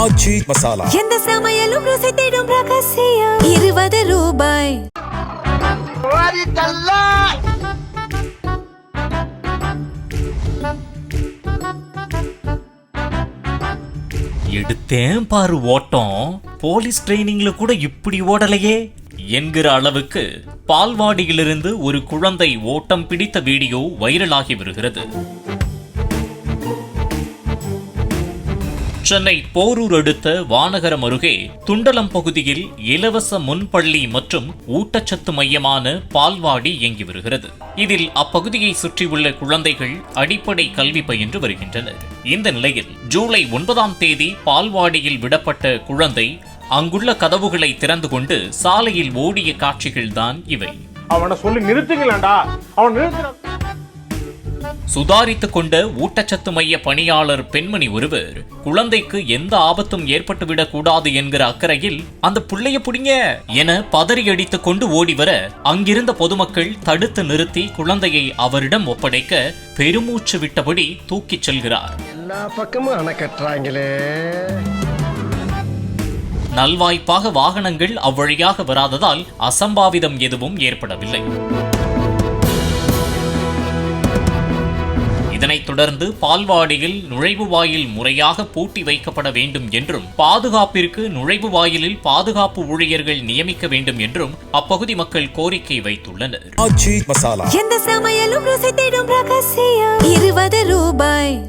ஆச்சி மசாலா. எந்த சமையலும் ருசி தேடும் ரகசியம். 20 ரூபாய். எடுத்தேன் பாரு ஓட்டம், போலீஸ் ட்ரைனிங்ல கூட இப்படி ஓடலையே என்கிற அளவுக்கு பால்வாடியிலிருந்து ஒரு குழந்தை ஓட்டம் பிடித்த வீடியோ வைரலாகி வருகிறது. சென்னை போரூர் அடுத்த வானகரம் அருகே துண்டலம் பகுதியில் இலவச முன்பள்ளி மற்றும் ஊட்டச்சத்து மையமான பால்வாடி இயங்கி வருகிறது. இதில் அப்பகுதியை சுற்றியுள்ள குழந்தைகள் அடிப்படை கல்வி பயின்று வருகின்றனர். இந்த நிலையில் ஜூலை 9ஆம் தேதி பால்வாடியில் விடப்பட்ட குழந்தை அங்குள்ள கதவுகளை திறந்து கொண்டு சாலையில் ஓடிய காட்சிகள்தான் இவை. அவனை சொல்லி நிறுத்துங்களா? அவன் நிறுத்த சுதாரித்துக் கொண்ட ஊட்டச்சத்து மைய பணியாளர் பெண்மணி ஒருவர் குழந்தைக்கு எந்த ஆபத்தும் ஏற்பட்டுவிடக் கூடாது என்கிற அக்கறையில் அந்த புள்ளைய புடிங்க என பதறி அடித்துக் கொண்டு ஓடிவர அங்கிருந்த பொதுமக்கள் தடுத்து நிறுத்தி குழந்தையை அவரிடம் ஒப்படைக்க பெருமூச்சு விட்டபடி தூக்கிச் செல்கிறார். எல்லா பக்கமும் அணை கட்டுறாங்களே. நல்வாய்ப்பாக வாகனங்கள் அவ்வழியாக வராததால் அசம்பாவிதம் எதுவும் ஏற்படவில்லை. இதனைத் தொடர்ந்து பால்வாடியில் நுழைவு வாயில் முறையாக பூட்டி வைக்கப்பட வேண்டும் என்றும் பாதுகாப்பிற்கு நுழைவு வாயிலில் பாதுகாப்பு ஊழியர்கள் நியமிக்க வேண்டும் என்றும் அப்பகுதி மக்கள் கோரிக்கை வைத்துள்ளனர். ஆச்சி மசாலா. எந்த சமையலும் ருசி தேடும் ரகசியம். 20 ரூபாய்.